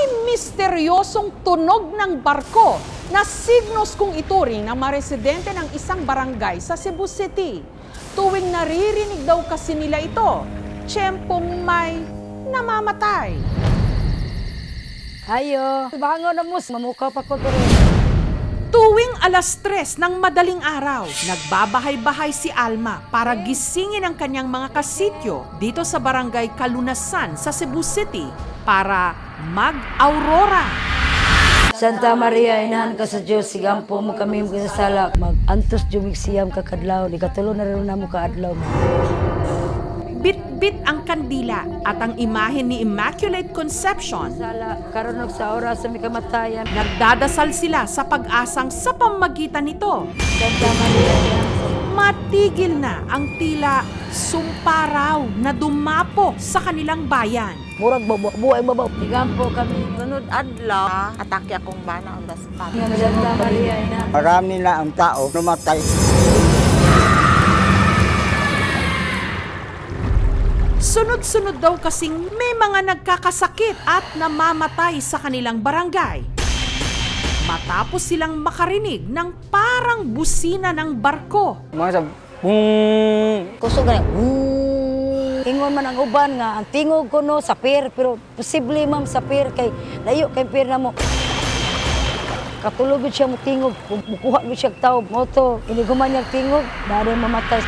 May misteryosong tunog ng barko na signos kung ituring ng mga residente ng isang barangay sa Cebu City. Tuwing naririnig daw kasi nila ito, tiyempong may namamatay. Ayo, bangon na mus, mamukaw pa ko dito. Tuwing alas 3 ng madaling araw, nagbabahay-bahay si Alma para gisingin ang kanyang mga kasityo dito sa barangay Kalunasan sa Cebu City para mag-aurora. Santa Maria, inahan ka sa Diyos, sigampo mo kami mo sa sala. Mag-antos jumig siyam kakadlaw, di katulo na rin na mo kaadlaw. Bit-bit ang kandila at ang imahe ni Immaculate Conception. Sala, karon sa oras sa may kamatayan. Nagdadasal sila sa pag-asang sa pamagitan nito. Santa Maria, Matigil na ang tila sumparaw na dumapo sa kanilang bayan. murag buhay babaw. Sigampo kami. Sunod adlaw, atake akong bana ang daspan. Santa Maria, inahan. Marami na ang tao namatay. Sunod-sunod daw kasing may mga nagkakasakit at namamatay sa kanilang barangay. Matapos silang makarinig ng parang busina ng barko. Mga sa Kusog na. Ingon man ang uban nga, ang tingog ko no sa pier, pero posible ma'am sa pier kay layo kay pier na mo. Katulog siya mo tingog, mukuha siya tao, moto, iniguman niya tingog, dahil mamatay.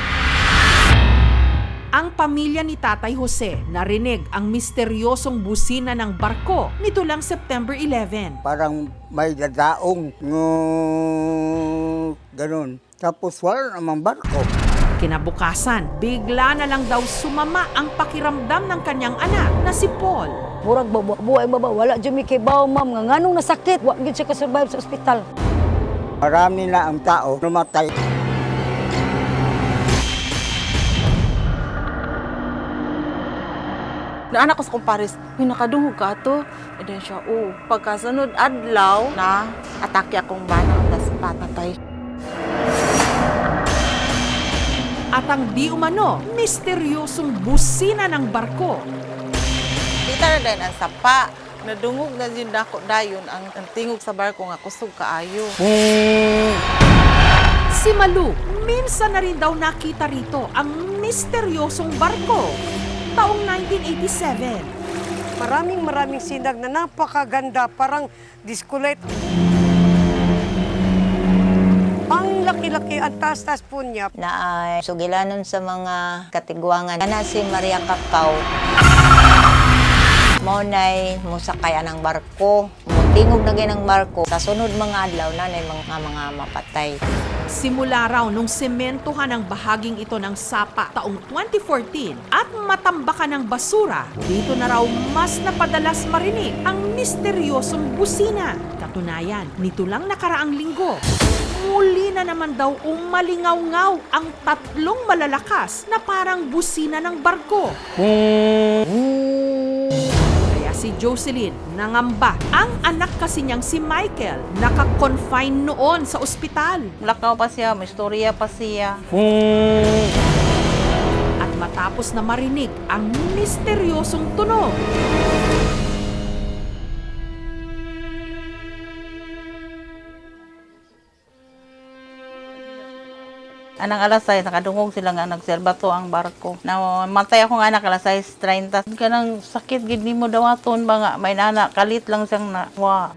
Ang pamilya ni Tatay Jose narinig ang misteryosong busina ng barko nito lang September 11. parang may dadaong ganun. Tapos wala namang barko. Kinabukasan, bigla na lang daw sumama ang pakiramdam ng kanyang anak na si Paul. Murag buhay baba, wala dyan may kibaw ma'am, nga nganong nasakit, wag gid siya kasurvive sa ospital. Marami na ang tao namatay. Naanak ko sa kumpares, yung nakadungog ka to. E then siya, pagkasunod adlaw na atake akong bana ang daspan. Natay. At ang di umano, misteryosong busina ng barko. Kita na din ang sapa. Nadungog na din ako dayon ang tingog sa barko nga kusog kaayo. Si Malu, minsan na rin daw nakita rito ang misteryosong barko. Taong 1987. Maraming sinag na napakaganda, parang discolate. Ang laki-laki, ang taas-taas po niya. Na ay sugilanon sa mga katigwangan. Ana si Maria Cacao. Maunay musakay ng barko. Tingog na ng barko. Sa sunod mga adlaw na mga mapatay. Simula raw nung sementohan ang bahaging ito ng sapa taong 2014 at matambakan ng basura, dito na raw mas napadalas marinig ang misteryosong busina. Katunayan, nito lang nakaraang linggo, muli na naman daw umalingaw-ngaw ang tatlong malalakas na parang busina ng barko. Kaya si Jocelyn nangamba. Ang anak kasi niyang si Michael naka-confine noon sa ospital. Lakaw pa siya, may istorya pa siya. At matapos na marinig ang misteryosong tunog, Anang alas 6, nakadungog sila nga nagserbato ang barko. Namatay akong anak alas 6:30. Kanang sakit gid nimo dawaton ba nga may nana kalit lang siyang nawa.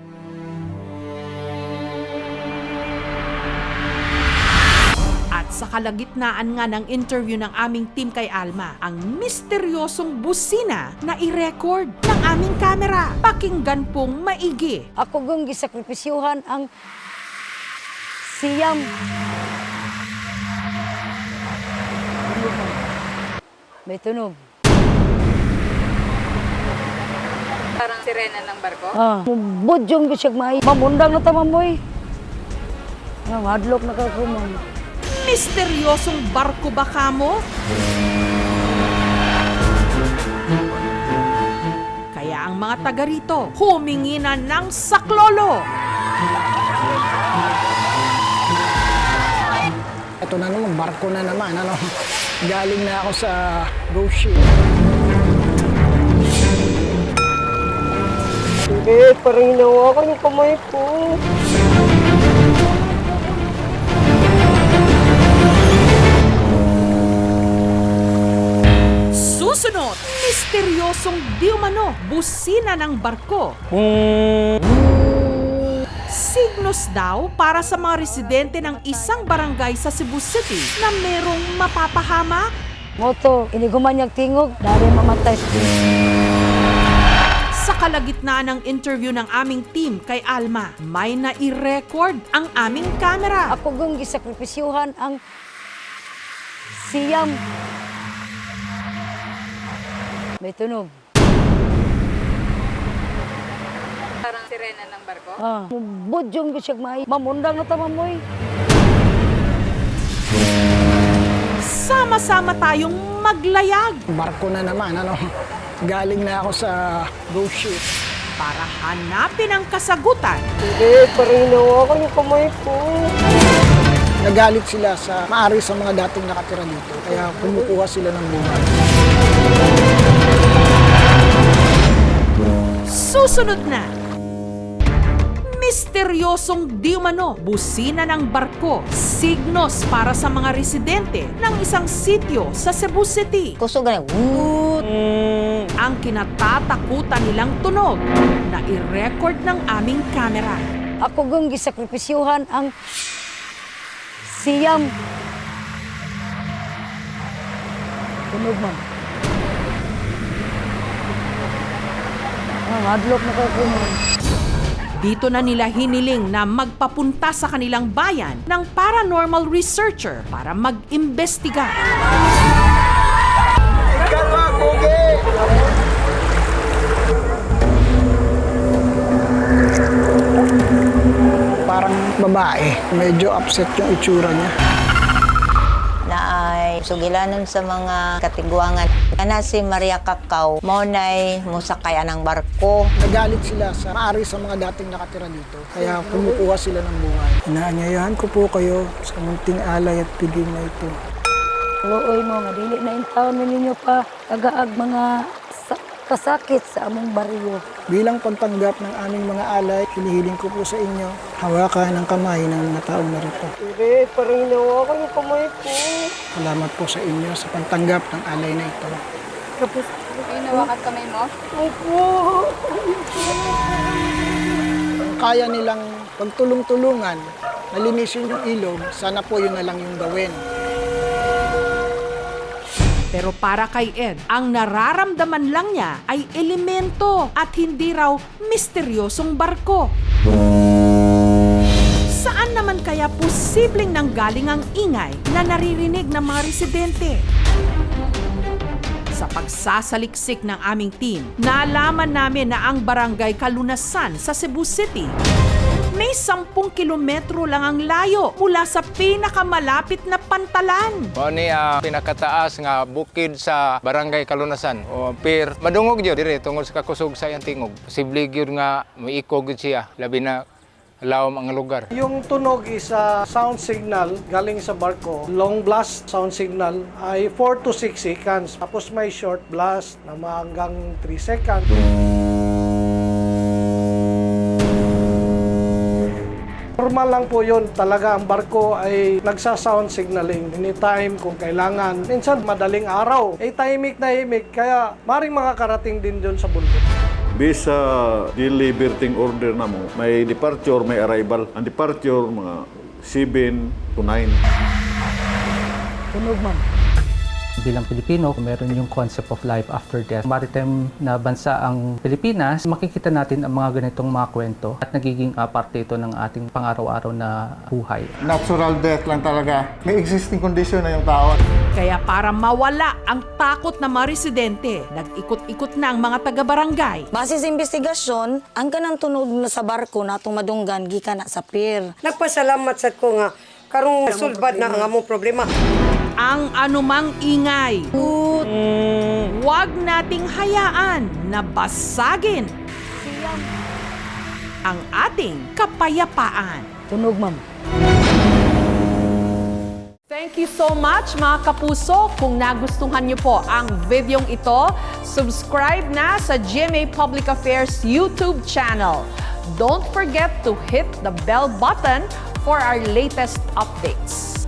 at sa kalagitnaan nga ng interview ng aming team kay Alma, ang misteryosong busina na i-record ng aming kamera. Pakinggan pong maigi. Ako gung gisakripisyuhan ang siyam. May tunog. Parang sirena ng barko? Budyong ko siya may mamundang na tamamoy. Hadlok na kakumang. Misteryosong barko ba kamo? Kaya ang mga taga rito humingi na ng saklolo. Ito na naman, barko na naman. Galing na ako sa cruise ship. Eh, parang hinawakan yung kamay ko. Susunod, misteryosong di umano busina ng barko. Signos daw para sa mga residente ng isang barangay sa Cebu City na merong mapapahamak. Moto, iniguman niyang tingog, dali mamatay. Sa kalagitnaan ng interview ng aming team kay Alma, may nai-record ang aming camera. Ako gung gisakripisyuhan ang siyam. May tunog. Parang sirena ng barko? Budyong ko siya may mamundang na tamamoy. Sama-sama tayong maglayag Barko na naman, ano. Galing na ako sa ghost ship. para hanapin ang kasagutan. Eh, parang hinawakan yung kamay ko. Nagalit sila sa maari sa mga dating nakatira dito. Kaya kumukuha sila ng buhay. Susunod na, misteryosong di umano busina ng barko, signos para sa mga residente ng isang sitio sa Cebu City. Kusog na, Ang kinatatakutan nilang tunog na i-record ng aming camera. Ako gung gisakripisyuhan ang siyam. Tunog man. Madlok na kayo kumun. Dito na nila hiniling na magpapunta sa kanilang bayan ng paranormal researcher para mag-imbestiga. Parang babae. Medyo upset yung itsura niya. na ay sugilanon sa mga katigwangan. Kana si Maria Cacao, maunay musakayan ng barko. Nagalit sila sa maari sa mga dating nakatira dito. Kaya kumukuha sila ng buhay. Inaanyayahan ko po kayo sa munting alay at piging na ito. Looy mo, nga dili na intaon ninyo pa agaag mga kasakit sa among baryo. Bilang pagtanggap ng aming mga alay, hinihiling ko po sa inyo, hawakan ang kamay ng mga taong narito. Eh, parang hinawakan yung kamay ko. Salamat po sa inyo sa pagtanggap ng alay na ito. Tapos, Ay, nawakan kamay mo? opo. Kung kaya nilang pagtulong-tulungan, nalinisin yung ilog, sana po yun na lang yung gawin. Pero para kay Ed, ang nararamdaman lang niya ay elemento at hindi raw misteryosong barko. Saan naman kaya posibleng nanggaling ang ingay na naririnig ng mga residente? Sa pagsasaliksik ng aming team, nalaman namin na ang barangay Kalunasan sa Cebu City may 10 kilometro lang ang layo mula sa pinakamalapit na pantalan. Mao ni pinakataas nga bukid sa Barangay Kalunasan. O pir madungog gyud dire tungod sa kakusog sa iyang tingog. Posible gyud nga maikog gyud siya labi na lawom ang lugar. Yung tunog is sound signal galing sa barko. Long blast sound signal ay 4 to 6 seconds. Tapos may short blast na hanggang 3 seconds. Normal lang po yun. Talaga ang barko ay nagsa-sound signaling anytime kung kailangan. Minsan madaling araw. Tahimik na himik. Kaya maring makakarating din dun sa bundok. Based sa daily berthing order na mo, may departure, may arrival. Ang departure, mga 7 to 9. Tunog man. Bilang Pilipino, meron yung concept of life after death. Maritime na bansa ang Pilipinas, makikita natin ang mga ganitong mga kwento at nagiging parte ito ng ating pang-araw-araw na buhay. Natural death lang talaga. May existing condition na yung tao. Kaya para mawala ang takot ng mga residente, nag-ikot-ikot na ang mga taga-barangay. Base sa investigasyon, ang kanang tunog na sa barko na itong madunggan, gikan na sa pier. Nagpasalamat sa ko nga. Karong sulbad na ang among problema. Ang anumang ingay, huwag nating hayaan na basagin ang ating kapayapaan. Tunog man. Thank you so much mga kapuso. Kung nagustuhan niyo po ang videong ito, subscribe na sa GMA Public Affairs YouTube channel. Don't forget to hit the bell button for our latest updates.